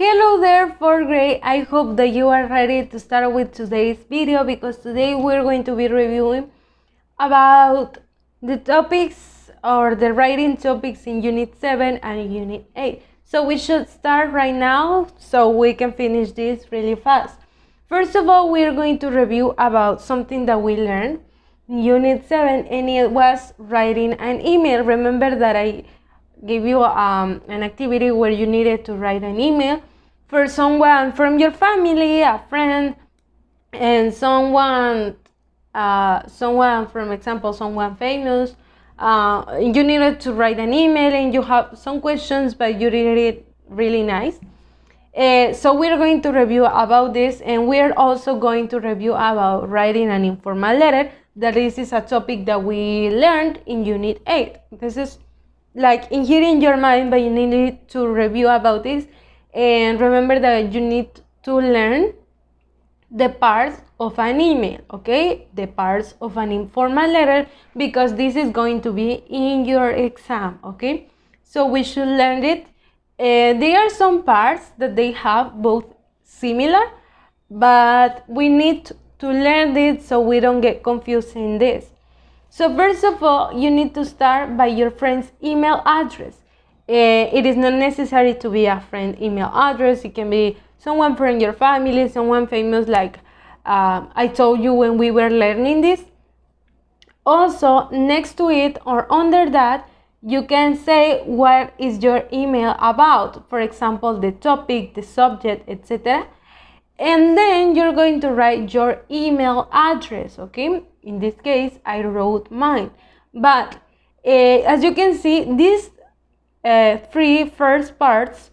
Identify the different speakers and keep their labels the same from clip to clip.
Speaker 1: Hello there, 4th grade. I hope that you are ready to start with today's video because today we're going to be reviewing about the topics or the writing topics in Unit 7 and Unit 8. So we should start right now so we can finish this really fast. First of all, we're going to review about something that we learned in Unit 7, and it was writing an email. Remember that I gave you an activity where you needed to write an email for someone from your family, a friend, and someone from example, someone famous. You needed to write an email and you have some questions, but you did it really nice. So we're going to review about this, and we're also going to review about writing an informal letter. That this is a topic that we learned in Unit 8. This is like in here in your mind, but you need to review about this. And remember that you need to learn the parts of an email, okay? The parts of an informal letter, because this is going to be in your exam, okay? So we should learn it. There are some parts that they have both similar, but we need to learn it so we don't get confused in this. So first of all, you need to start by your friend's email address. It is not necessary to be a friend email address. It can be someone from your family, someone famous, like I told you when we were learning this. Also, next to it or under that, you can say what is your email about. For example, the topic, the subject, etc. And then you're going to write your email address, okay? In this case, I wrote mine. But as you can see, these three first parts,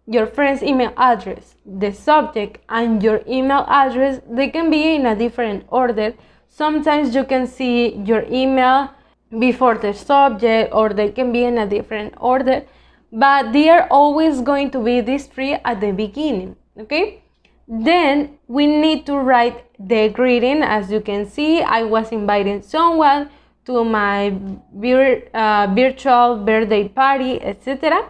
Speaker 1: your friend's email address, the subject, and your email address, they can be in a different order. Sometimes you can see your email before the subject, or they can be in a different order, but they are always going to be these three at the beginning, okay? Then we need to write the greeting. As you can see, I was inviting someone to my virtual birthday party, etc.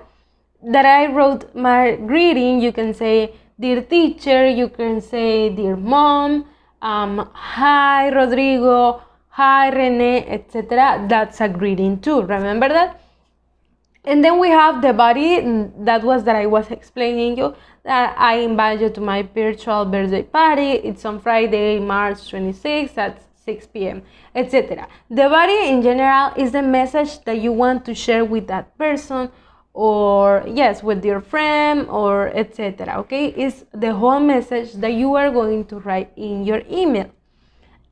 Speaker 1: That I wrote my greeting. You can say, dear teacher, you can say, dear mom, hi Rodrigo, hi Rene, etc. That's a greeting too, remember that? And then we have the body. That I was explaining you, that I invite you to my virtual birthday party. It's on Friday, March 26th at 6 p.m., etc. The body in general is the message that you want to share with that person, or yes, with your friend, or etc. Okay, it's the whole message that you are going to write in your email.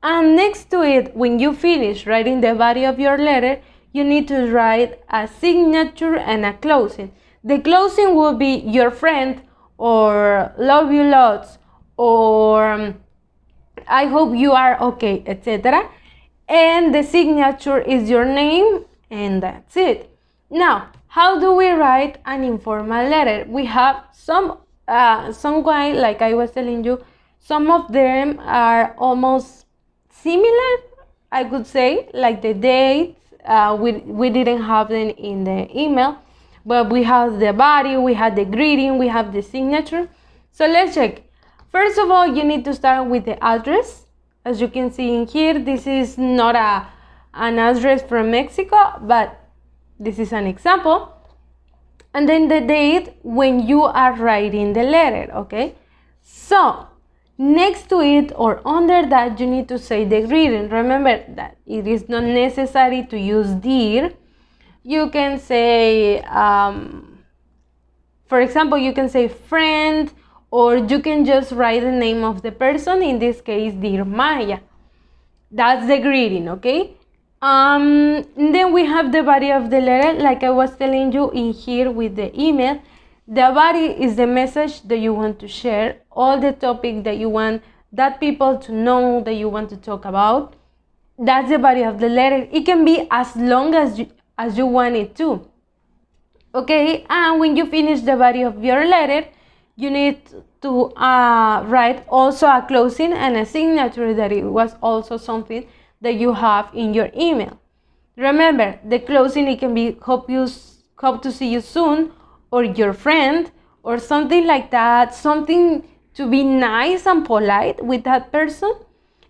Speaker 1: And next to it, when you finish writing the body of your letter, you need to write a signature and a closing. The closing will be your friend, or love you lots, or I hope you are okay, etc. And the signature is your name, and that's it. Now, how do we write an informal letter? We have some way, like I was telling you, some of them are almost similar, I could say, like the dates. We didn't have them in the email, but we have the body, we have the greeting, we have the signature. So let's check. First of all, you need to start with the address. As you can see in here, this is not an address from Mexico, but this is an example. And then the date when you are writing the letter, okay? So next to it or under that, you need to say the greeting. Remember that it is not necessary to use dear. You can say, for example, you can say friend, or you can just write the name of the person. In this case, dear Maya. That's the greeting, okay? Then we have the body of the letter, like I was telling you in here with the email. The body is the message that you want to share, all the topic that you want that people to know, that you want to talk about. That's the body of the letter. It can be as long as you want it to. Okay, and when you finish the body of your letter, you need to write also a closing and a signature, that it was also something that you have in your email. Remember, the closing, it can be hope to see you soon, or your friend, or something like that, something to be nice and polite with that person.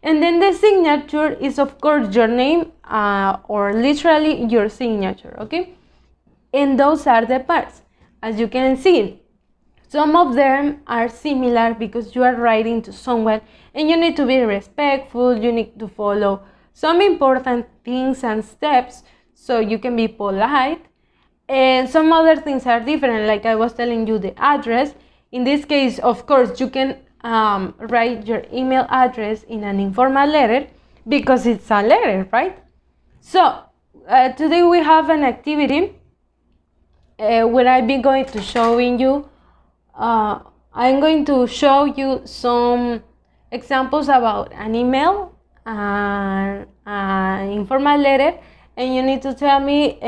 Speaker 1: And then the signature is, of course, your name or literally your signature, okay? And those are the parts. As you can see, some of them are similar because you are writing to someone and you need to be respectful, you need to follow some important things and steps so you can be polite. And some other things are different, like I was telling you the address. In this case, of course, you can write your email address in an informal letter because it's a letter, right? So today we have an activity where I'll be going to showing you. I'm going to show you some examples about an email and an informal letter, and you need to tell me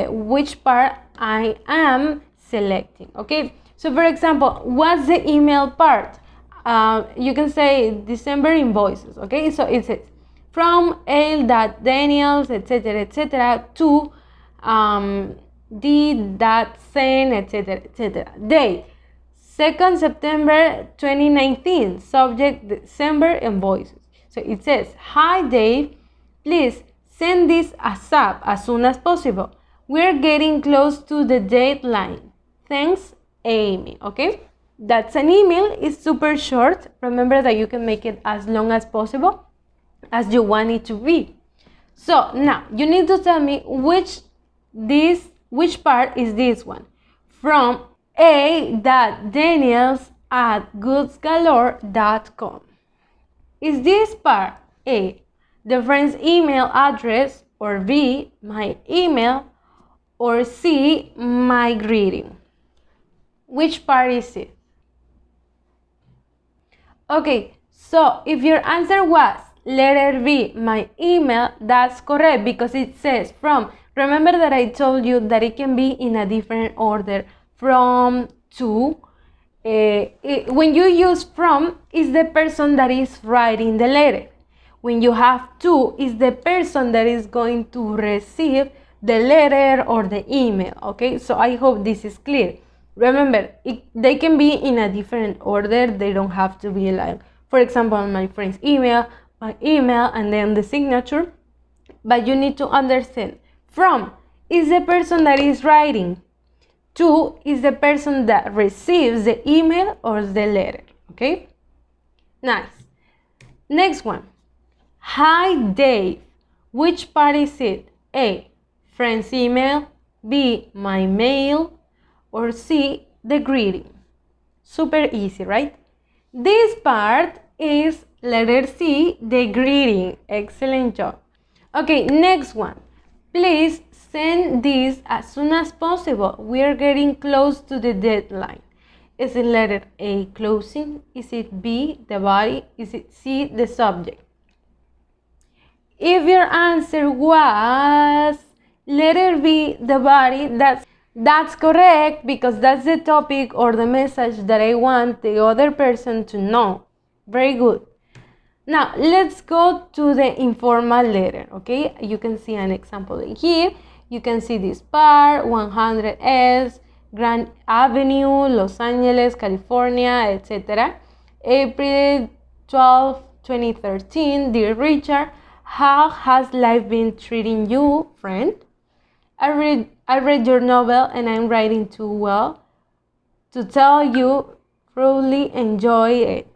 Speaker 1: which part I am selecting. Okay, so for example, what's the email part? You can say December invoices. Okay, so it says from L.Daniels, etc., to D.Sen, etc. Date 2nd September 2019. Subject December invoices. So it says, hi Dave, please send this ASAP as soon as possible. We're getting close to the deadline. Thanks, Amy. Okay, that's an email. It's super short. Remember that you can make it as long as possible as you want it to be. So now you need to tell me which part is this one. From a.daniels@goodsgalore.com. Is this part A, the friend's email address, or B, my email, or C, my greeting? Which part is it? Okay, so if your answer was letter B, my email, that's correct because it says from. Remember that I told you that it can be in a different order, from, to. When you use from, is the person that is writing the letter. When you have to, is the person that is going to receive the letter or the email. Okay, so I hope this is clear. Remember, they can be in a different order. They don't have to be like, for example, my friend's email, my email, and then the signature. But you need to understand, from is the person that is writing. To is the person that receives the email or the letter. Okay? Nice. Next one. Hi Dave. Which part is it? A, friend's email. B, my mail. Or C, the greeting. Super easy, right? This part is letter C, the greeting. Excellent job. Okay, next one. Please send this as soon as possible. We are getting close to the deadline. Is it letter A, closing? Is it B, the body? Is it C, the subject? If your answer was letter B, the body, that's correct because that's the topic or the message that I want the other person to know. Very good. Now, let's go to the informal letter, okay? You can see an example here. You can see this part, 100S, Grand Avenue, Los Angeles, California, etc. April 12, 2013. Dear Richard, how has life been treating you, friend? I read your novel and I'm writing too well to tell you thoroughly enjoy it.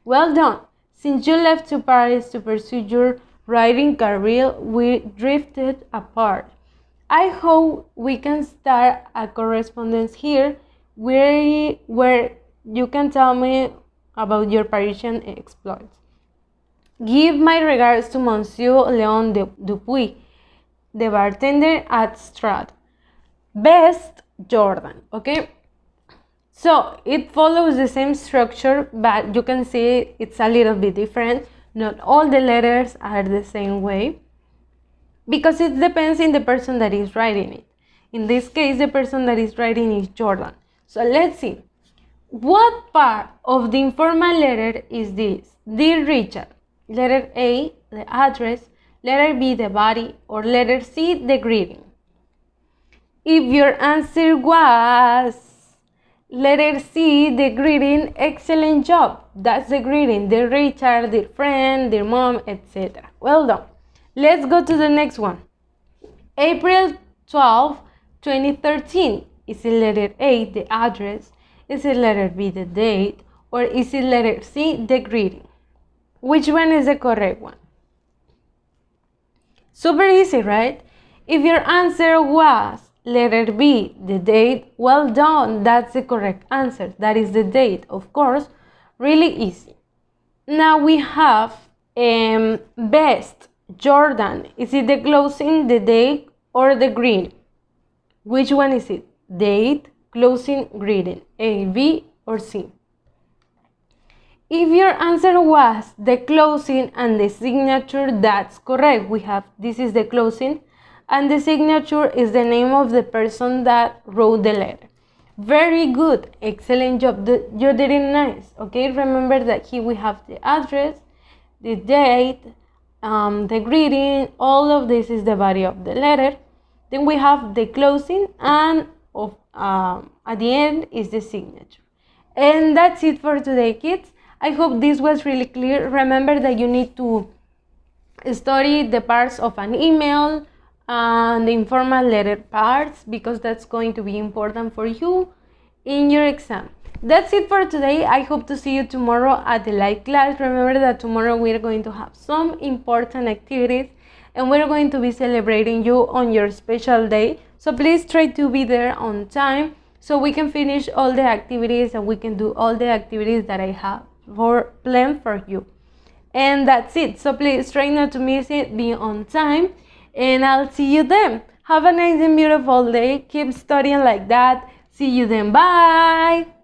Speaker 1: Well done. Since you left to Paris to pursue your writing career, we drifted apart. I hope we can start a correspondence here where you can tell me about your Parisian exploits. Give my regards to Monsieur Léon Dupuy, the bartender at Strad. Best, Jordan. Okay, so it follows the same structure, but you can see it's a little bit different. Not all the letters are the same way because it depends on the person that is writing it. In this case, the person that is writing is Jordan. So let's see. What part of the informal letter is this? Dear Richard. Letter A, the address. Letter B, the body. Or letter C, the greeting. If your answer was Letter C, the greeting, excellent job. That's the greeting. Dear Richard, dear friend, dear mom, etc. Well done. Let's go to the next one. April 12, 2013. Is it letter A, the address? Is it letter B, the date? Or is it letter C, the greeting? Which one is the correct one? Super easy, right? If your answer was letter B, the date, well done. That's the correct answer. That is the date, of course. Really easy. Now we have best. Jordan, is it the closing, the date, or the greeting? Which one is it? Date, closing, greeting. A, B, or C? If your answer was the closing and the signature, that's correct. We have, this is the closing, and the signature is the name of the person that wrote the letter. Very good, excellent job. You did it nice. Okay, remember that here we have the address, the date, the greeting. All of this is the body of the letter. Then we have the closing, and at the end is the signature. And that's it for today, kids. I hope this was really clear. Remember that you need to study the parts of an email and the informal letter parts, because that's going to be important for you in your exam. That's it for today. I hope to see you tomorrow at the live class. Remember that tomorrow we're going to have some important activities, and we're going to be celebrating you on your special day. So please try to be there on time so we can finish all the activities and we can do all the activities that I have planned for you. And that's it. So please try not to miss it. Be on time, and I'll see you then. Have a nice and beautiful day. Keep studying like that. See you then. Bye.